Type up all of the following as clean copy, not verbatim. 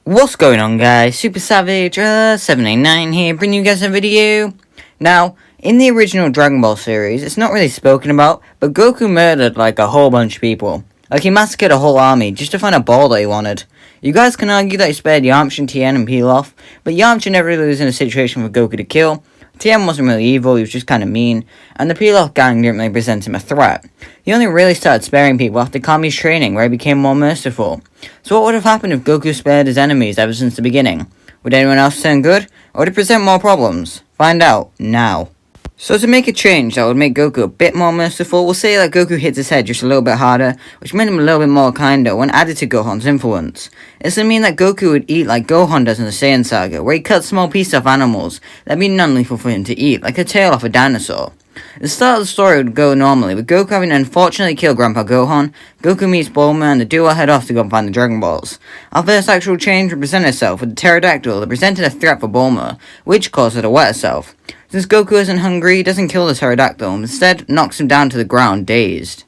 What's going on, guys? Super Savage 789 here, bringing you guys a video. Now, in the original Dragon Ball series, it's not really spoken about, but Goku murdered like a whole bunch of people. Like, he massacred a whole army just to find a ball that he wanted. You guys can argue that he spared Yamcha, Tien, and Pilaf, but Yamcha never really was in a situation for Goku to kill. Tien wasn't really evil, he was just kind of mean, and the Pilaf gang didn't really present him a threat. He only really started sparing people after Kami's training, where he became more merciful. So what would have happened if Goku spared his enemies ever since the beginning? Would anyone else turn good, or would it present more problems? Find out, now. So to make a change that would make Goku a bit more merciful, we'll say that Goku hits his head just a little bit harder, which made him a little bit more kinder when added to Gohan's influence. This would mean that Goku would eat like Gohan does in the Saiyan saga, where he cuts small pieces off animals that'd be non-lethal for him to eat, like a tail off a dinosaur. The start of the story would go normally, with Goku having unfortunately killed Grandpa Gohan. Goku meets Bulma, and the duo head off to go and find the Dragon Balls. Our first actual change would present itself with the pterodactyl that presented a threat for Bulma, which caused her to wet herself. Since Goku isn't hungry, he doesn't kill the pterodactyl, instead knocks him down to the ground, dazed.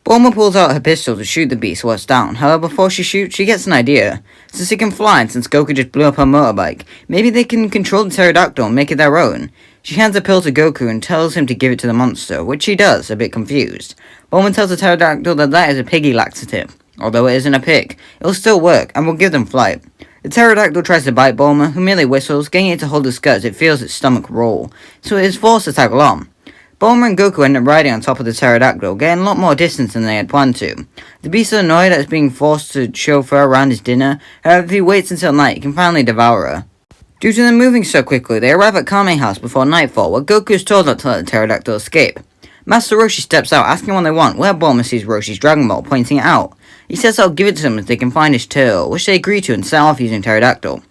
Bulma pulls out her pistol to shoot the beast while it's down. However, before she shoots, she gets an idea. Since it can fly, and since Goku just blew up her motorbike, maybe they can control the pterodactyl and make it their own. She hands a pill to Goku and tells him to give it to the monster, which he does, a bit confused. Bulma tells the pterodactyl that is a piggy laxative. Although it isn't a pig, it'll still work, and will give them flight. The pterodactyl tries to bite Bulma, who merely whistles, getting it to hold its gut as it feels its stomach roll, so it is forced to tag along. Bulma and Goku end up riding on top of the pterodactyl, getting a lot more distance than they had planned to. The beast is annoyed at being forced to chauffeur around his dinner, however if he waits until night he can finally devour her. Due to them moving so quickly, they arrive at Kami's house before nightfall, where Goku is told not to let the pterodactyl escape. Master Roshi steps out, asking what they want, where Bulma sees Roshi's Dragon Ball, pointing it out. He says they'll give it to them if they can find his tail, which they agree to and set off using pterodactyl.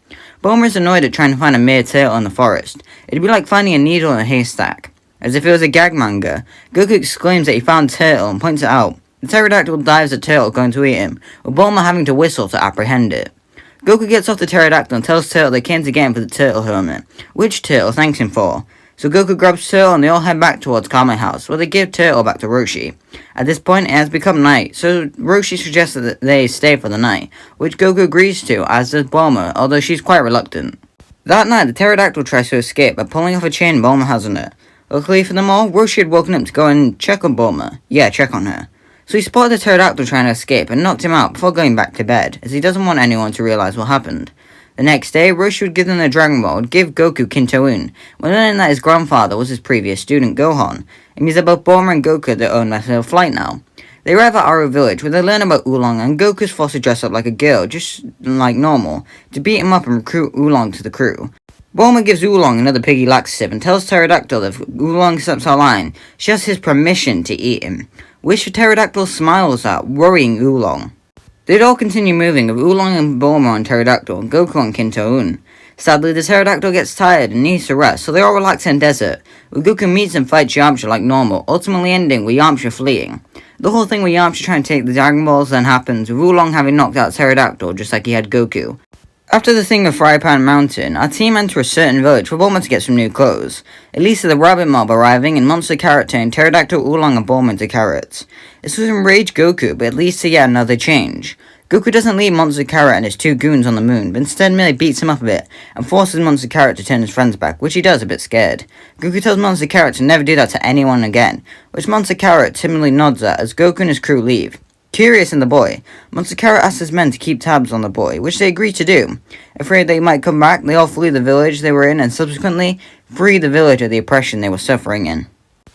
Bulma is annoyed at trying to find a mere tail in the forest. It'd be like finding a needle in a haystack. As if it was a gag manga, Goku exclaims that he found Turtle and points it out. The pterodactyl dives at Turtle, going to eat him, with Bulma having to whistle to apprehend it. Goku gets off the pterodactyl and tells Turtle they came to get him for the Turtle Hermit, which Turtle thanks him for. So Goku grabs Turtle and they all head back towards Kami's house, where they give Turtle back to Roshi. At this point, it has become night, so Roshi suggests that they stay for the night, which Goku agrees to, as does Bulma, although she's quite reluctant. That night, the pterodactyl tries to escape by pulling off a chain Bulma has on it. Luckily for them all, Roshi had woken up to go and check on Bulma. Yeah, check on her. So he spotted the pterodactyl trying to escape and knocked him out before going back to bed, as he doesn't want anyone to realize what happened. The next day, Roshi would give them the Dragon Ball and give Goku Kinto-un, when learning that his grandfather was his previous student, Gohan. It means that both Bulma and Goku their own method of flight now. They arrive at Aru village, where they learn about Oolong, and Goku's forced to dress up like a girl, just like normal, to beat him up and recruit Oolong to the crew. Bulma gives Oolong another piggy laxative and tells Pterodactyl that if Oolong steps out of line, she has his permission to eat him, which Pterodactyl smiles at, worrying Oolong. They'd all continue moving with Oolong and Bulma on Pterodactyl and Goku on Kinto-un. Sadly, the Pterodactyl gets tired and needs to rest, so they all relax in desert, where Goku meets and fights Yamcha like normal, ultimately ending with Yamcha fleeing. The whole thing with Yamcha trying to take the Dragon Balls then happens, with Oolong having knocked out Pterodactyl just like he had Goku. After the thing of Fry Pan Mountain, our team enter a certain village for Bulma to get some new clothes. It leads to the rabbit mob arriving and Monster Carrot turning Pterodactyl, Oolong and Bulma into carrots. This would enrage Goku, but it leads to yet another change. Goku doesn't leave Monster Carrot and his two goons on the moon, but instead merely beats him up a bit, and forces Monster Carrot to turn his friends back, which he does a bit scared. Goku tells Monster Carrot to never do that to anyone again, which Monster Carrot timidly nods at as Goku and his crew leave. Curious in the boy, Monster Carrot asks his men to keep tabs on the boy, which they agree to do. Afraid that he might come back, they all flee the village they were in and subsequently free the village of the oppression they were suffering in.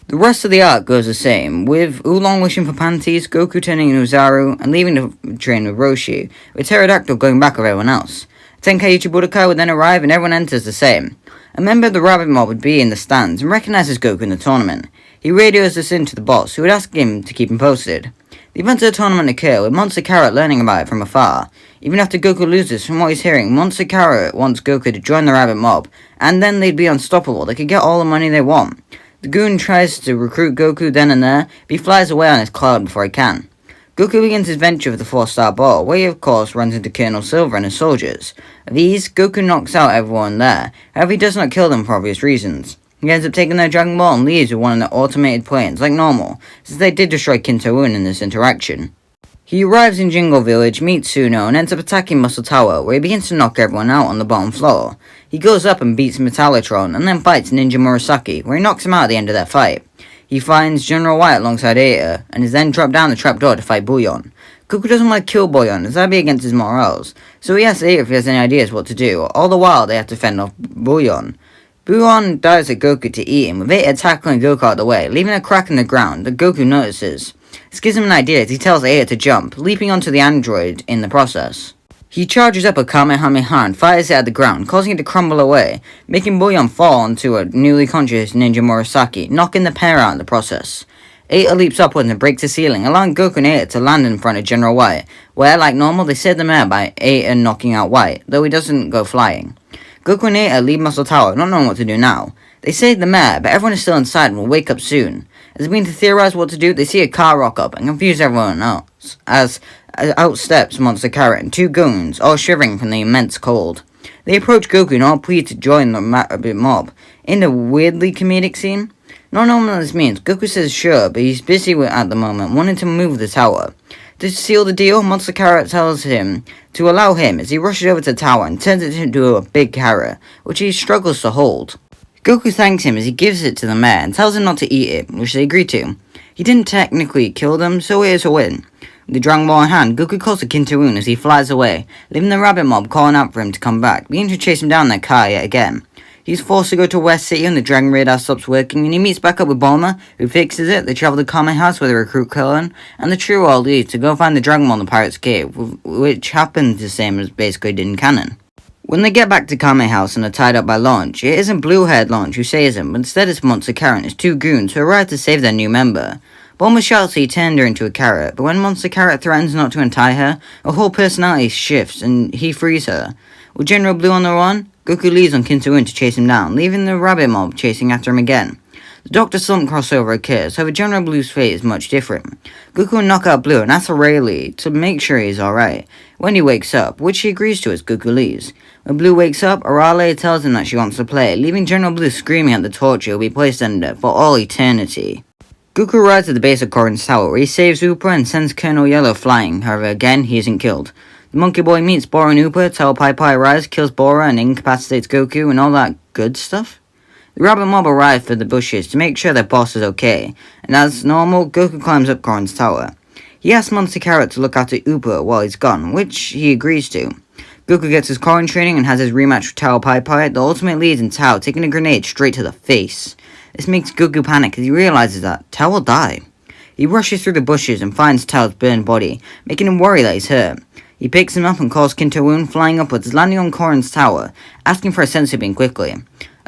The rest of the arc goes the same, with Oolong wishing for panties, Goku turning into Zaru, and leaving to train with Roshi, with Pterodactyl going back with everyone else. Tenkaichi Budokai would then arrive and everyone enters the same. A member of the rabbit mob would be in the stands and recognizes Goku in the tournament. He radios this in to the boss, who would ask him to keep him posted. The events of the tournament occur, with Monster Carrot learning about it from afar. Even after Goku loses, from what he's hearing, Monster Carrot wants Goku to join the rabbit mob, and then they'd be unstoppable, they could get all the money they want. The goon tries to recruit Goku then and there, but he flies away on his cloud before he can. Goku begins his venture with the 4-star ball, where he of course runs into Colonel Silver and his soldiers. Of these, Goku knocks out everyone there, however he does not kill them for obvious reasons. He ends up taking their Dragon Ball and leaves with one of the automated planes, like normal, since they did destroy Kinto-un in this interaction. He arrives in Jingle Village, meets Suno, and ends up attacking Muscle Tower, where he begins to knock everyone out on the bottom floor. He goes up and beats Metallotron, and then fights Ninja Murasaki, where he knocks him out at the end of their fight. He finds General White alongside Eta, and is then dropped down the trapdoor to fight Bouillon. Goku doesn't want to kill Bouillon, as that'd be against his morals, so he asks Eta if he has any ideas what to do. All the while, they have to fend off Bouillon. Bouillon dives at Goku to eat him, with Eta tackling Goku out of the way, leaving a crack in the ground that Goku notices. This gives him an idea as he tells Eta to jump, leaping onto the android in the process. He charges up a Kamehameha and fires it at the ground, causing it to crumble away, making Bouillon fall onto a newly conscious Ninja Murasaki, knocking the pair out in the process. Eta leaps upwards and breaks the ceiling, allowing Goku and Eta to land in front of General White, where, like normal, they save the air by Eta knocking out White, though he doesn't go flying. Goku and Eta leave Muscle Tower, not knowing what to do now. They save the mare, but everyone is still inside and will wake up soon. As they begin to theorize what to do, they see a car rock up and confuse everyone else, as out steps Monster Carrot and two goons, all shivering from the immense cold. They approach Goku and all plead to join the mob, in the weirdly comedic scene. Not knowing what this means, Goku says sure, but he's busy at the moment, wanting to move the tower. To seal the deal, Monster Carrot tells him to allow him as he rushes over to the tower and turns it into a big carrot, which he struggles to hold. Goku thanks him as he gives it to the mare and tells him not to eat it, which they agree to. He didn't technically kill them, so it is a win. With the Dragon Ball in hand, Goku calls to Kinto-un as he flies away, leaving the rabbit mob calling out for him to come back, beginning to chase him down in their car yet again. He's forced to go to West City when the Dragon Radar stops working, and he meets back up with Bulma, who fixes it. They travel to Kame House where they recruit Krillin, and the trio all leave to go find the Dragon Ball in the Pirate's Cave, which happens the same as basically did in canon. When they get back to Kame House and are tied up by Launch, it isn't blue-haired Launch who saves them, but instead it's Monster Carrot and his two goons who arrive to save their new member. Bulma shouts he turned her into a carrot, but when Monster Carrot threatens not to untie her, her whole personality shifts and he frees her. With General Blue on the run, Goku leaves on Kinto-un to chase him down, leaving the rabbit mob chasing after him again. The Dr. Slump crossover occurs, however General Blue's fate is much different. Goku will knock out Blue and ask Rayleigh to make sure he's alright. When he wakes up, which he agrees to as Goku leaves. When Blue wakes up, Arale tells him that she wants to play, leaving General Blue screaming at the torture he'll be placed under for all eternity. Goku arrives at the base of Korin's tower, where he saves Upa and sends Colonel Yellow flying, however again he isn't killed. The Monkey Boy meets Bora and Upa, Tell Pai Pai arrives, kills Bora and incapacitates Goku and all that good stuff. The rabbit mob arrive for the bushes to make sure their boss is okay, and as normal, Goku climbs up Korin's tower. He asks Monster Carrot to look after Upa while he's gone, which he agrees to. Goku gets his Korin training and has his rematch with Tao Pai Pai, the ultimate lead in Tao taking a grenade straight to the face. This makes Goku panic as he realizes that Tao will die. He rushes through the bushes and finds Tao's burned body, making him worry that he's hurt. He picks him up and calls Kinto-un, flying upwards, landing on Korin's tower, asking for a senzu bean quickly.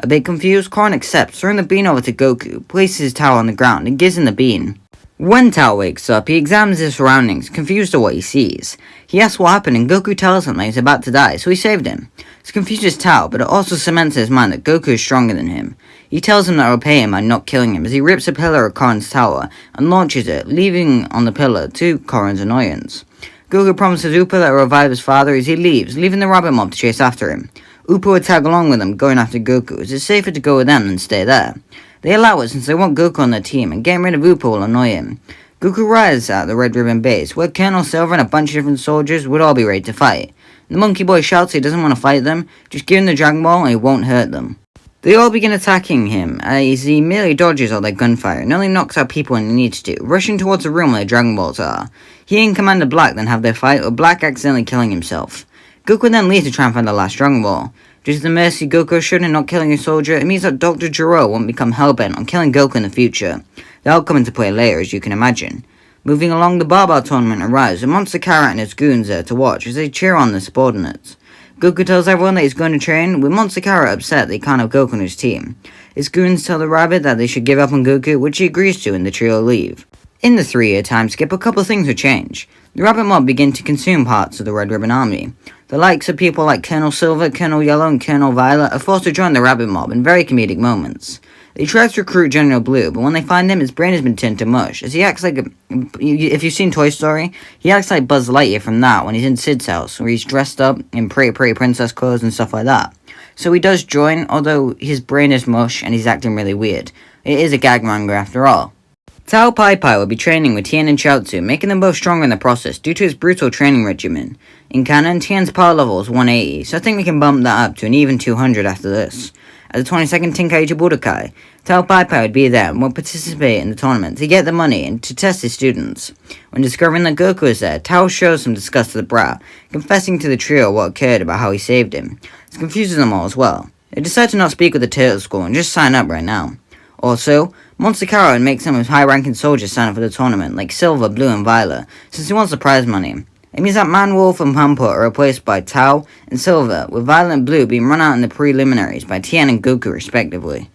A bit confused, Korin accepts, throwing the bean over to Goku, places his Tao on the ground, and gives him the bean. When Tao wakes up, he examines his surroundings, confused at what he sees. He asks what happened, and Goku tells him that he's about to die, so he saved him. This confuses Tao, but it also cements in his mind that Goku is stronger than him. He tells him that he'll pay him by not killing him, as he rips a pillar of Korin's tower, and launches it, leaving on the pillar, to Korin's annoyance. Goku promises Upa that he'll revive his father as he leaves, leaving the rabbit mob to chase after him. Upa would tag along with them, going after Goku, as it's safer to go with them than stay there. They allow it since they want Goku on their team, and getting rid of Upa will annoy him. Goku arrives at the Red Ribbon base, where Colonel Silver and a bunch of different soldiers would all be ready to fight. The Monkey Boy shouts he doesn't want to fight them, just give him the Dragon Ball and he won't hurt them. They all begin attacking him, as he merely dodges all their gunfire, and only knocks out people when he needs to, rushing towards the room where the Dragon Balls are. He and Commander Black then have their fight, with Black accidentally killing himself. Goku then leaves to try and find the last Dragon Ball. Due to the mercy Goku showed in not killing a soldier, it means that Dr. Gero won't become hellbent on killing Goku in the future. That'll come into play later, as you can imagine. Moving along, the Barbell tournament arrives, and Monster Carrot and his goons there to watch as they cheer on their subordinates. Goku tells everyone that he's going to train, with Monster Carrot upset that he can't have Goku on his team. His goons tell the rabbit that they should give up on Goku, which he agrees to, and the trio leave. In the 3-year time skip, a couple of things would change. The rabbit mob begin to consume parts of the Red Ribbon Army. The likes of people like Colonel Silver, Colonel Yellow, and Colonel Violet are forced to join the rabbit mob in very comedic moments. They try to recruit General Blue, but when they find him, his brain has been turned to mush, as he acts like if you've seen Toy Story, he acts like Buzz Lightyear from that when he's in Sid's house, where he's dressed up in pretty princess clothes and stuff like that. So he does join, although his brain is mush and he's acting really weird. It is a gag manga after all. Tao Pai Pai will be training with Tien and Chaozu, making them both stronger in the process due to his brutal training regimen. In canon, Tien's power level is 180, so I think we can bump that up to an even 200 after this. As the 22nd Tenkaichi Budokai, Tao Pai Pai would be there and will participate in the tournament to get the money and to test his students. When discovering that Goku is there, Tao shows some disgust to the brat, confessing to the trio what occurred about how he saved him. This confuses them all as well. They decide to not speak with the Turtle School and just sign up right now. Also, Monster Karo would make some of his high-ranking soldiers sign up for the tournament, like Silver, Blue, and Violet, since he wants the prize money. It means that Man, Wolf, and Pampa are replaced by Tao and Silver, with Violet and Blue being run out in the preliminaries by Tien and Goku respectively.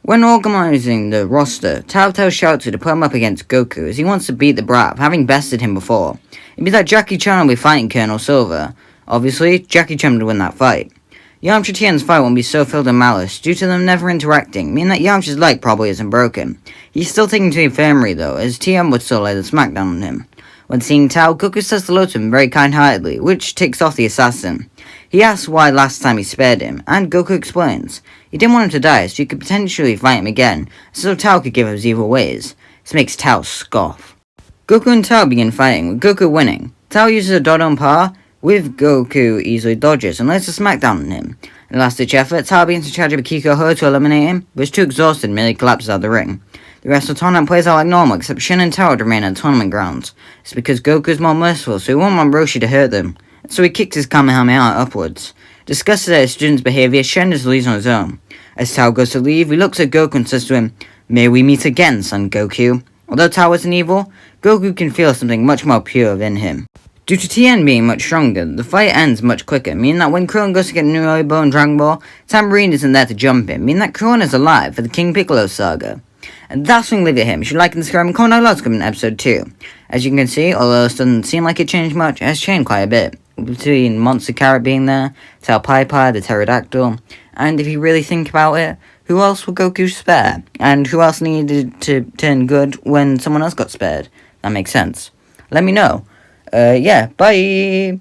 When organizing the roster, Tao tells Chaozu to put him up against Goku, as he wants to beat the brat, having bested him before. It means that Jackie Chan will be fighting Colonel Silver. Obviously, Jackie Chan would win that fight. Yamcha Tien's fight won't be so filled with malice, due to them never interacting, meaning that Yamcha's leg probably isn't broken. He's still taken to the infirmary though, as Tien would still lay the smackdown on him. When seeing Tao, Goku says hello to him very kind-heartedly, which ticks off the assassin. He asks why last time he spared him, and Goku explains. He didn't want him to die, so he could potentially fight him again, so Tao could give up his evil ways. This makes Tao scoff. Goku and Tao begin fighting, with Goku winning. Tao uses a Dodo and power, with Goku easily dodges and lays a smackdown on him. In a last-ditch effort, Tao begins to charge up Kiko Ho to eliminate him, but is too exhausted and merely collapses out of the ring. The rest of the tournament plays out like normal, except Shin and Tao remain at the tournament grounds. It's because Goku is more merciful, so he won't want Roshi to hurt them. So he kicks his Kamehameha upwards. Disgusted at his student's behaviour, Shen just leaves on his own. As Tao goes to leave, he looks at Goku and says to him, "May we meet again, son Goku." Although Tao isn't evil, Goku can feel something much more pure within him. Due to Tien being much stronger, the fight ends much quicker, meaning that when Krillin goes to get a new Amiibo in Dragon Ball, Tambourine isn't there to jump him, meaning that Krillin is alive for the King Piccolo saga. And that's when we leave it here. If you like and subscribe, and comment down below to come in episode 2. As you can see, although this doesn't seem like it changed much, it has changed quite a bit. Between Monster Carrot being there, Tao Pai Pai, the pterodactyl, and if you really think about it, who else would Goku spare? And who else needed to turn good when someone else got spared? That makes sense. Let me know. Yeah, bye!